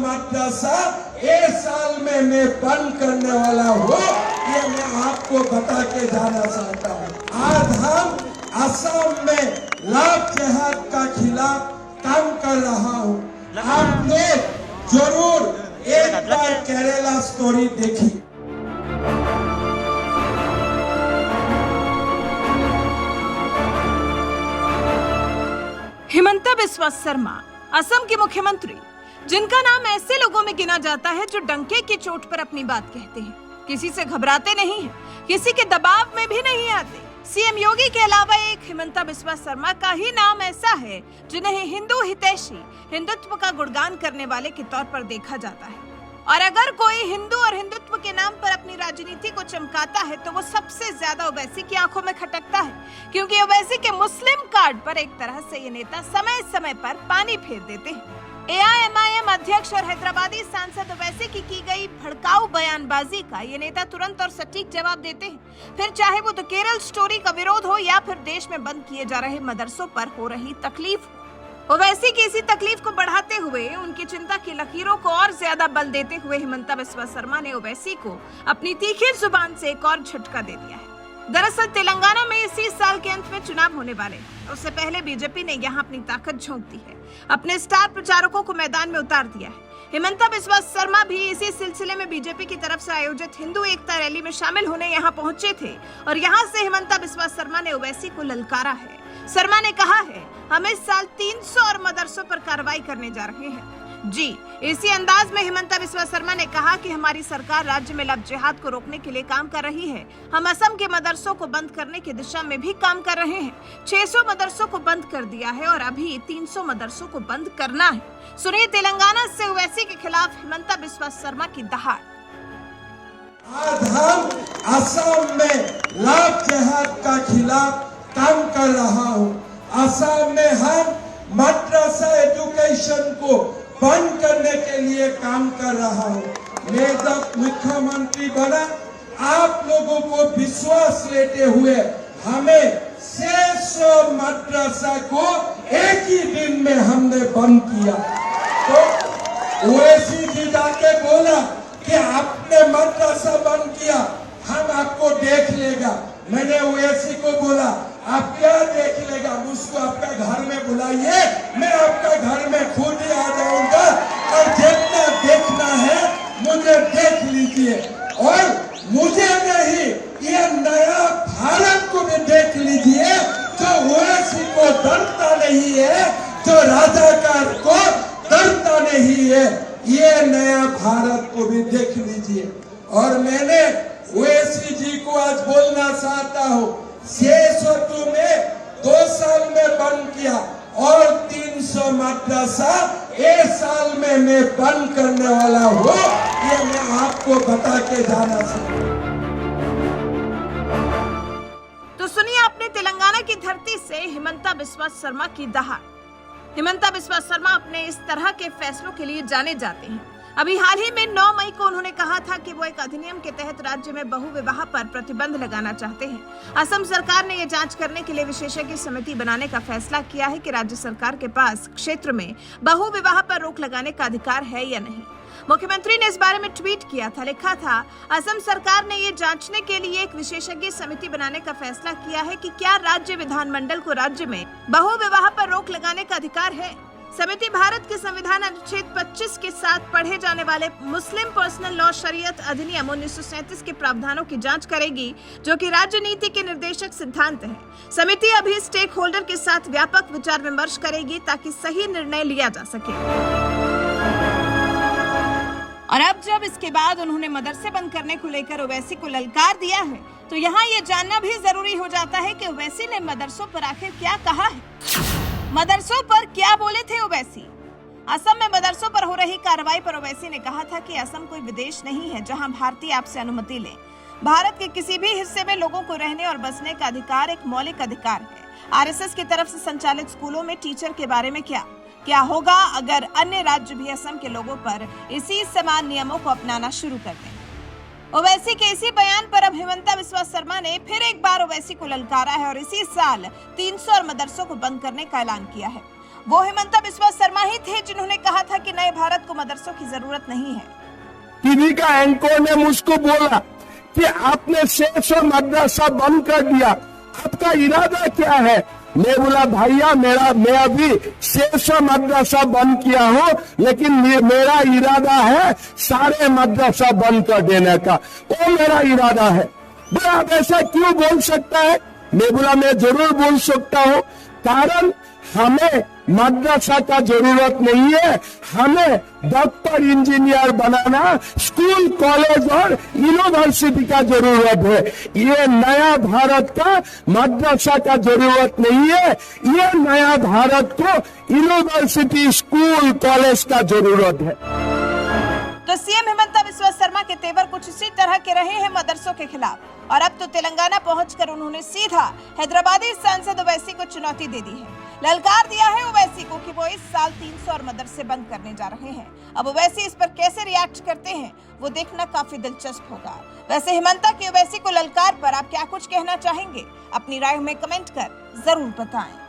मदरसा एक साल में मैं बंद करने वाला हूँ, ये मैं आपको बता के जाना चाहता हूँ। आज हम असम में लव जिहाद का खिलाफ काम कर रहा हूँ। आपने जरूर एक बार केरला स्टोरी देखी। हिमंता बिस्वा शर्मा असम के मुख्यमंत्री, जिनका नाम ऐसे लोगों में गिना जाता है जो डंके की चोट पर अपनी बात कहते हैं, किसी से घबराते नहीं हैं, किसी के दबाव में भी नहीं आते। सीएम योगी के अलावा एक हिमंता बिस्वा शर्मा का ही नाम ऐसा है जिन्हें हिंदू हितैषी, हिंदुत्व का गुणगान करने वाले के तौर पर देखा जाता है। और अगर कोई हिंदू और हिंदुत्व के नाम पर अपनी राजनीति को चमकाता है तो वो सबसे ज्यादा ओवैसी की आंखों में खटकता है, क्योंकि ओवैसी के मुस्लिम कार्ड पर एक तरह से ये नेता समय समय पर पानी फेर देते हैं। एआईएमआईएम अध्यक्ष और हैदराबादी सांसद ओवैसी की गई भड़काऊ बयानबाजी का ये नेता तुरंत और सटीक जवाब देते हैं, फिर चाहे वो द केरल स्टोरी का विरोध हो या फिर देश में बंद किए जा रहे मदरसों पर हो रही तकलीफ। ओवैसी की इसी तकलीफ को बढ़ाते हुए उनकी चिंता की लकीरों को और ज्यादा बल देते हुए हिमंता बिस्वा शर्मा ने ओवैसी को अपनी तीखी जुबान से एक और झटका दे दिया है। दरअसल तेलंगाना में इसी साल के अंत में चुनाव होने वाले हैं। उससे पहले बीजेपी ने यहाँ अपनी ताकत झोंक दी है, अपने स्टार प्रचारकों को मैदान में उतार दिया है। हिमंता बिस्वा शर्मा भी इसी सिलसिले में बीजेपी की तरफ से आयोजित हिंदू एकता रैली में शामिल होने यहाँ पहुंचे थे और यहाँ से हिमंता बिस्वा शर्मा ने ओवैसी को ललकारा है। शर्मा ने कहा है, हम इस साल 300 और मदरसों पर कार्रवाई करने जा रहे हैं। जी, इसी अंदाज में हिमंता बिस्वा शर्मा ने कहा कि हमारी सरकार राज्य में लव जिहाद को रोकने के लिए काम कर रही है। हम असम के मदरसों को बंद करने की दिशा में भी काम कर रहे हैं। 600 मदरसों को बंद कर दिया है और अभी 300 मदरसों को बंद करना है। सुनिए तेलंगाना से ओवैसी के खिलाफ हिमंता बिस्वा शर्मा की दहाड़। आज हम असम में लव जिहाद का खिलाफ काम कर रहा हूँ। असम में हम मदरसा एजुकेशन को बंद करने के लिए काम कर रहा हूँ। मैं जब मुख्यमंत्री बना, आप लोगों को विश्वास लेते हुए हमें 600 मदरसा को एक ही दिन में हमने बंद किया। तो ओवैसी जी जाके बोला कि आपने मदरसा बंद किया, हम आपको देख लेगा। मैंने ओवैसी को बोला, आप क्या देख लेगा, मुझको आपका घर में बुलाइए, मैं आपका घर में खुद ही आ जाऊंगा और जितना देखना है मुझे देख लीजिए। और मुझे नहीं, ये नया भारत को भी देख लीजिए, जो ओवैसी को डरता नहीं है, जो राजाकार को डरता नहीं है, ये नया भारत को भी देख लीजिए। और मैंने ओवैसी जी को आज बोलना चाहता हूँ, 600 में 2 साल में बंद किया और 300 मदरसा एक साल में मैं बंद करने वाला हूँ, ये मैं आपको बता के जाना चाहता हूँ। तो सुनिए अपने तेलंगाना की धरती से हिमंता बिस्वा शर्मा की दहाड़। हिमंता बिस्वा शर्मा अपने इस तरह के फैसलों के लिए जाने जाते हैं। अभी हाल ही में 9 मई को उन्होंने कहा था कि वो एक अधिनियम के तहत राज्य में बहु विवाह पर प्रतिबंध लगाना चाहते हैं। असम सरकार ने ये जांच करने के लिए विशेषज्ञ समिति बनाने का फैसला किया है कि राज्य सरकार के पास क्षेत्र में बहु विवाह पर रोक लगाने का अधिकार है या नहीं। मुख्यमंत्री ने इस बारे में ट्वीट किया था, लिखा था, असम सरकार ने ये जांचने के लिए एक विशेषज्ञ समिति बनाने का फैसला किया है कि क्या राज्य विधानमंडल को राज्य में बहु विवाह पर रोक लगाने का अधिकार है। समिति भारत के संविधान अनुच्छेद 25 के साथ पढ़े जाने वाले मुस्लिम पर्सनल लॉ शरीयत अधिनियम 1937 के प्रावधानों की जांच करेगी, जो कि राज्य नीति के निर्देशक सिद्धांत है। समिति अभी स्टेक होल्डर के साथ व्यापक विचार विमर्श करेगी ताकि सही निर्णय लिया जा सके। और अब जब इसके बाद उन्होंने मदरसे बंद करने को लेकर ओवैसी को ललकार दिया है, तो यहाँ ये जानना भी जरूरी हो जाता है कि ओवैसी ने मदरसों पर आखिर क्या कहा है। मदरसों पर क्या बोले थे ओवैसी। असम में मदरसों पर हो रही कार्रवाई पर ओवैसी ने कहा था कि असम कोई विदेश नहीं है जहां भारतीय आपसे अनुमति ले। भारत के किसी भी हिस्से में लोगों को रहने और बसने का अधिकार एक मौलिक अधिकार है। आरएसएस की तरफ से संचालित स्कूलों में टीचर के बारे में क्या होगा अगर अन्य राज्य भी असम के लोगों पर इसी समान नियमों को अपनाना शुरू कर दें। ओवैसी के इसी बयान पर अब हिमंता बिस्वा शर्मा ने फिर एक बार ओवैसी को ललकारा है और इसी साल 300 और मदरसों को बंद करने का ऐलान किया है। वो हिमंता बिस्वा शर्मा ही थे जिन्होंने कहा था कि नए भारत को मदरसों की जरूरत नहीं है। टीवी का एंकर ने मुझको बोला कि आपने 600 मदरसा बंद कर दिया, आपका इरादा क्या है? मैं बोला भैया मैं अभी 600 मदरसा बंद किया हूँ, लेकिन मेरा इरादा है सारे मदरसा बंद कर देने का, वो मेरा इरादा है। बोला आप ऐसा क्यों बोल सकता है? मैं बोला मैं जरूर बोल सकता हूँ, कारण हमें मदरसा का जरूरत नहीं है, हमें डॉक्टर इंजीनियर बनाना, स्कूल कॉलेज और यूनिवर्सिटी का जरूरत है। ये नया भारत का मदरसा का जरूरत नहीं है, ये नया भारत को यूनिवर्सिटी स्कूल कॉलेज का जरूरत है। तो सीएम हिमंता बिस्वा शर्मा के तेवर कुछ इसी तरह के रहे हैं मदरसों के खिलाफ, और अब तो तेलंगाना पहुंचकर उन्होंने सीधा हैदराबादी सांसद ओवैसी को चुनौती दे दी है। ललकार दिया है ओवैसी को कि वो इस साल 300 और मदरसे बंद करने जा रहे हैं। अब ओवैसी इस पर कैसे रिएक्ट करते हैं वो देखना काफी दिलचस्प होगा। वैसे हिमंता की ओवैसी को ललकार पर आप क्या कुछ कहना चाहेंगे? अपनी राय हमें कमेंट कर जरूर बताएं।